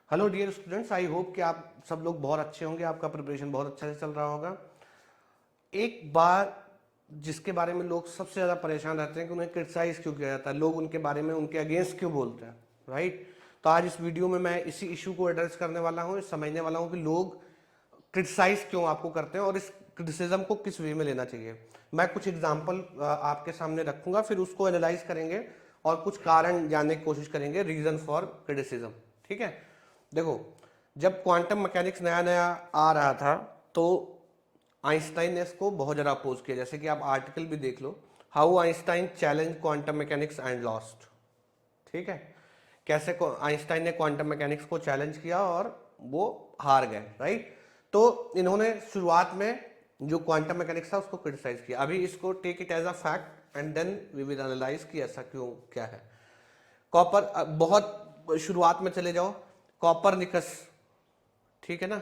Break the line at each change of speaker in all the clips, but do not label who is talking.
Hello dear students, I hope कि आप सब लोग बहुत अच्छे होंगे, आपका प्रिपरेशन बहुत अच्छे से चल रहा होगा। एक बार जिसके बारे में लोग सबसे ज़्यादा परेशान रहते हैं कि उन्हें क्रिटिसाइज क्यों किया जाता है, लोग उनके बारे में उनके अगेंस्ट क्यों बोलते हैं, राइट। तो आज इस वीडियो में मैं इसी इशू को एड्रेस करने वाला हूँ, समझने वाला हूँ कि लोग क्रिटिसाइज क्यों आपको करते हैं और इस क्रिटिसिज्म को किस वे में लेना चाहिए। मैं कुछ एग्जांपल आपके सामने रखूंगा, फिर उसको एनालाइज करेंगे और कुछ कारण जानने की कोशिश करेंगे, रीजन फॉर क्रिटिसिज्म। ठीक है, देखो, जब क्वांटम मैकेनिक्स नया नया आ रहा था तो आइंस्टाइन ने इसको बहुत ज़्यादा अपोज किया। जैसे कि आप आर्टिकल भी देख लो, how Einstein challenge quantum mechanics and lost. ठीक है, कैसे आइंस्टाइन ने क्वांटम मैकेनिक्स को चैलेंज किया और वो हार गए, राइट। तो इन्होंने शुरुआत में जो क्वांटम मैकेनिक्स था उसको क्रिटिसाइज किया। अभी इसको take it as a fact and then we will analyse कि ऐसा क्यों क्या है। कॉपर, बहुत शुरुआत में चले जाओ, कॉपरनिकस, ठीक है ना।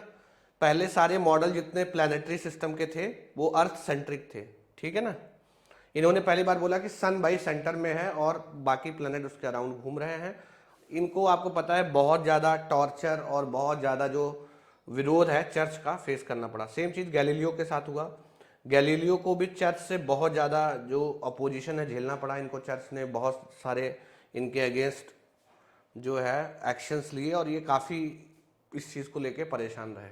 पहले सारे मॉडल जितने प्लानिटरी सिस्टम के थे वो अर्थ सेंट्रिक थे, ठीक है ना। इन्होंने पहली बार बोला कि सन भाई सेंटर में है और बाकी प्लैनेट उसके अराउंड घूम रहे हैं। इनको आपको पता है बहुत ज़्यादा टॉर्चर और बहुत ज़्यादा जो विरोध है चर्च का फेस करना पड़ा। सेम चीज़ गैलीलियो के साथ हुआ। गैलीलियो को भी चर्च से बहुत ज़्यादा जो अपोजिशन है झेलना पड़ा इनको। चर्च ने बहुत सारे इनके अगेंस्ट जो है एक्शंस लिए और ये काफ़ी इस चीज़ को लेके परेशान रहे।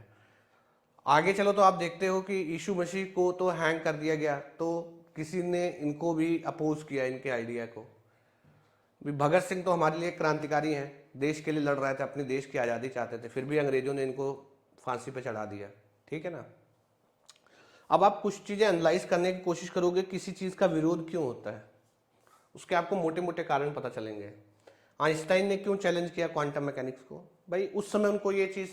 आगे चलो तो आप देखते हो कि यीशु मसीह को तो हैंग कर दिया गया, तो किसी ने इनको भी अपोज किया, इनके आइडिया को भी। भगत सिंह तो हमारे लिए क्रांतिकारी हैं, देश के लिए लड़ रहे थे, अपने देश की आज़ादी चाहते थे, फिर भी अंग्रेजों ने इनको फांसी पे चढ़ा दिया, ठीक है ना। अब आप कुछ चीज़ें एनालाइज करने की कोशिश करोगे, किसी चीज़ का विरोध क्यों होता है, उसके आपको मोटे मोटे कारण पता चलेंगे। आइंस्टाइन ने क्यों चैलेंज किया क्वांटम मैकेनिक्स को? भाई उस समय उनको ये चीज़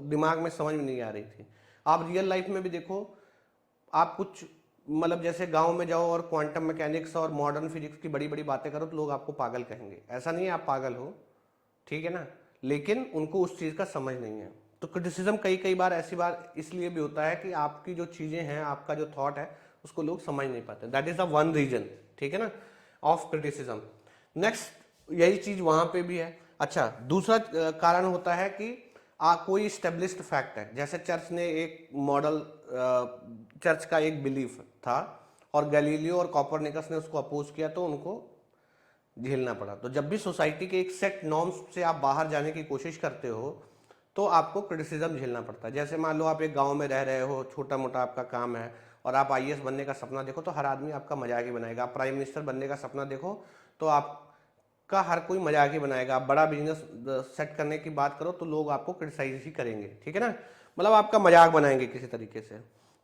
दिमाग में समझ में नहीं आ रही थी। आप रियल लाइफ में भी देखो, आप कुछ मतलब जैसे गांव में जाओ और क्वांटम मैकेनिक्स और मॉडर्न फिजिक्स की बड़ी बड़ी बातें करो तो लोग आपको पागल कहेंगे। ऐसा नहीं है आप पागल हो, ठीक है ना, लेकिन उनको उस चीज़ का समझ नहीं है। तो क्रिटिसिज्म कई कई बार ऐसी बार इसलिए भी होता है कि आपकी जो चीज़ें हैं, आपका जो थॉट है उसको लोग समझ नहीं पाते। That is the one reason, ठीक है ना, ऑफ क्रिटिसिज्म। नेक्स्ट यही चीज़ वहाँ पे भी है। अच्छा, दूसरा कारण होता है कि कोई स्टेब्लिश्ड फैक्ट है। जैसे चर्च ने एक मॉडल, चर्च का एक बिलीफ था और गैलीलियो और कॉपरनिकस ने उसको अपोज किया तो उनको झेलना पड़ा। तो जब भी सोसाइटी के एक सेट नॉर्म्स से आप बाहर जाने की कोशिश करते हो तो आपको क्रिटिसिज्म झेलना पड़ता है। जैसे मान लो आप एक गांव में रह रहे हो, छोटा मोटा आपका काम है और आप आईएएस बनने का सपना देखो तो हर आदमी आपका मजाक ही बनाएगा। आप प्राइम मिनिस्टर बनने का सपना देखो तो आपका हर कोई मजाक ही बनाएगा। आप बड़ा बिजनेस सेट करने की बात करो तो लोग आपको क्रिटिसाइज ही करेंगे, ठीक है ना, मतलब आपका मजाक बनाएंगे किसी तरीके से।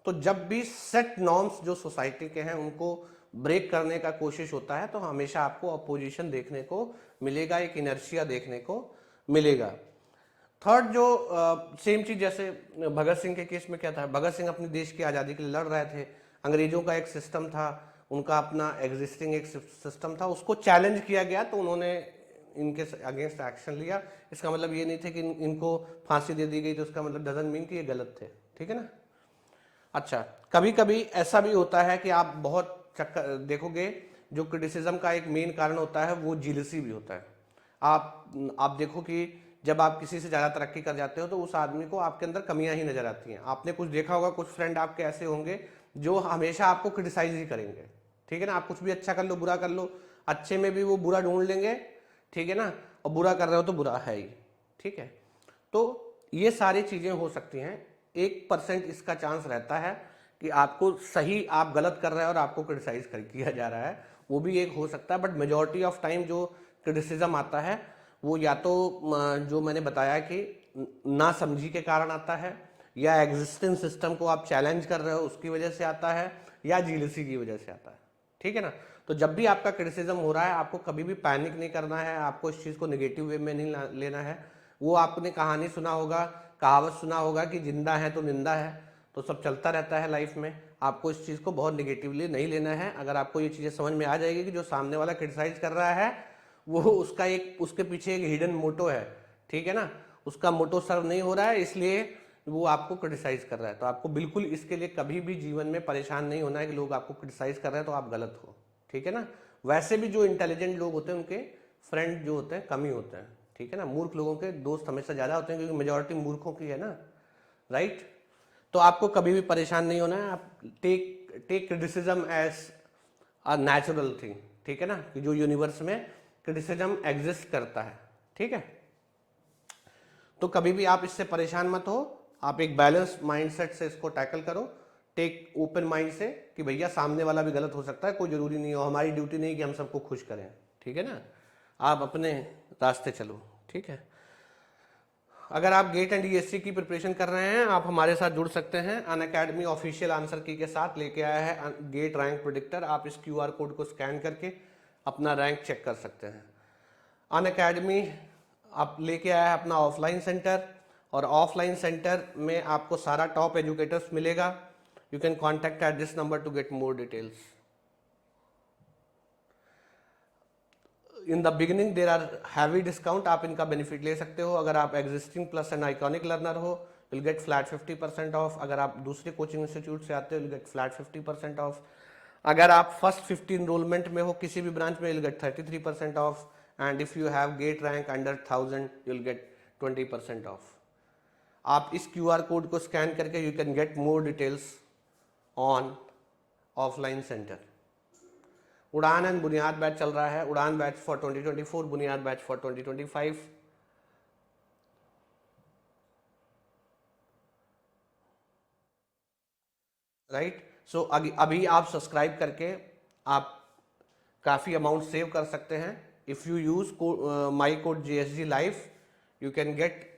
तो जब भी सेट नॉर्म्स जो सोसाइटी के हैं उनको ब्रेक करने का कोशिश होता है तो हमेशा आपको अपोजिशन देखने को मिलेगा, एक इनर्शिया देखने को मिलेगा। थर्ड जो सेम चीज जैसे भगत सिंह के केस में क्या था, भगत सिंह अपने देश की आज़ादी के लिए लड़ रहे थे। अंग्रेजों का एक सिस्टम था, उनका अपना एग्जिस्टिंग एक सिस्टम था, उसको चैलेंज किया गया तो उन्होंने इनके अगेंस्ट एक्शन लिया। इसका मतलब ये नहीं थे कि इनको फांसी दे दी गई तो उसका मतलब डजंट मीन कि ये गलत थे, ठीक है ना। अच्छा, कभी कभी ऐसा भी होता है कि आप बहुत चक्कर देखोगे, जो क्रिटिसिज्म का एक मेन कारण होता है वो जीलसी भी होता है। आप देखो कि जब आप किसी से ज़्यादा तरक्की कर जाते हो तो उस आदमी को आपके अंदर कमियां ही नजर आती हैं। आपने कुछ देखा होगा, कुछ फ्रेंड आपके ऐसे होंगे जो हमेशा आपको क्रिटिसाइज ही करेंगे, ठीक है ना। आप कुछ भी अच्छा कर लो, बुरा कर लो, अच्छे में भी वो बुरा ढूंढ लेंगे, ठीक है ना, और बुरा कर रहे हो तो बुरा है ही, ठीक है। तो ये सारी चीज़ें हो सकती हैं। 1% इसका चांस रहता है कि आपको सही, आप गलत कर रहे हैं और आपको क्रिटिसाइज किया जा रहा है, वो भी एक हो सकता है। बट मेजॉरिटी ऑफ टाइम जो क्रिटिसिज्म आता है वो या तो जो मैंने बताया कि ना समझी के कारण आता है, या एग्जिस्टिंग सिस्टम को आप चैलेंज कर रहे हो उसकी वजह से आता है, या जीलसी की वजह से आता है, ठीक है ना। तो जब भी आपका क्रिटिसिज्म हो रहा है आपको कभी भी पैनिक नहीं करना है, आपको इस चीज़ को नेगेटिव वे में नहीं लेना है। वो आपने कहानी सुना होगा, कहावत सुना होगा कि जिंदा है तो निंदा है, तो सब चलता रहता है लाइफ में। आपको इस चीज़ को बहुत निगेटिवली नहीं लेना है। अगर आपको ये चीज़ें समझ में आ जाएगी कि जो सामने वाला क्रिटिसाइज कर रहा है वो उसका एक, उसके पीछे एक हिडन मोटो है, ठीक है ना, उसका मोटो सर्व नहीं हो रहा है इसलिए वो आपको क्रिटिसाइज कर रहा है। तो आपको बिल्कुल इसके लिए कभी भी जीवन में परेशान नहीं होना है कि लोग आपको क्रिटिसाइज कर रहे हैं तो आप गलत हो, ठीक है ना। वैसे भी जो इंटेलिजेंट लोग होते हैं उनके फ्रेंड जो होते हैं कम ही होते हैं, ठीक है। ठीक है ना। मूर्ख लोगों के दोस्त हमेशा ज़्यादा होते हैं क्योंकि मेजॉरिटी मूर्खों की है ना, राइट। तो आपको कभी भी परेशान नहीं होना है, आप take criticism as a natural thing, ठीक है ना, कि जो यूनिवर्स में क्रिटिसिज्म एग्जिस्ट करता है, ठीक है। तो कभी भी आप इससे परेशान मत हो, आप एक बैलेंस माइंडसेट से इसको टैकल करो, टेक ओपन माइंड से कि भैया सामने वाला भी गलत हो सकता है, कोई जरूरी नहीं हो, हमारी ड्यूटी नहीं कि हम सबको खुश करें, ठीक है ना। आप अपने रास्ते चलो, ठीक है। अगर आप गेट एंड डीएससी की प्रिपरेशन कर रहे हैं, आप हमारे साथ जुड़ सकते हैं। अनअकैडमी ऑफिशियल आंसर की के साथ लेके आया है गेट रैंक प्रेडिक्टर। आप इस क्यूआर कोड को स्कैन करके अपना रैंक चेक कर सकते हैं। अनअकैडमी आप लेके आया है अपना ऑफलाइन सेंटर, और ऑफलाइन सेंटर में आपको सारा टॉप एजुकेटर्स मिलेगा। You can contact at this number to get more details. In the beginning there are heavy discount, आप इनका बेनिफिट ले सकते हो। अगर आप existing plus and iconic learner हो, विल गेट फ्लैट 50% ऑफ। अगर आप दूसरे कोचिंग इंस्टीट्यूट से आते हो, विल गेट फ्लैट 50% ऑफ। अगर आप फर्स्ट 50 इनरोलमेंट में हो किसी भी ब्रांच में, will get 33% of. And if you have get rank under 1000, you will get 20% of. आप इस क्यूआर कोड को स्कैन करके you can get more details on offline centre. उड़ान एंड बुनियाद बैच चल रहा है, उड़ान बैच फॉर 2024, बुनियाद बैच फॉर 2025। राइट। सो अभी आप सब्सक्राइब करके आप काफ़ी अमाउंट सेव कर सकते हैं। If you use my code JSG life, you can get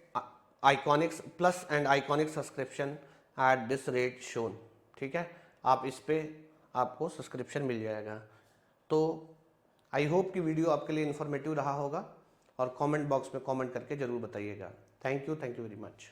iconics plus and iconic subscription at this rate shown, ठीक है। आप इस पे आपको सब्सक्रिप्शन मिल जाएगा। तो आई होप कि वीडियो आपके लिए इन्फॉर्मेटिव रहा होगा, और कमेंट बॉक्स में कमेंट करके ज़रूर बताइएगा। Thank you very much.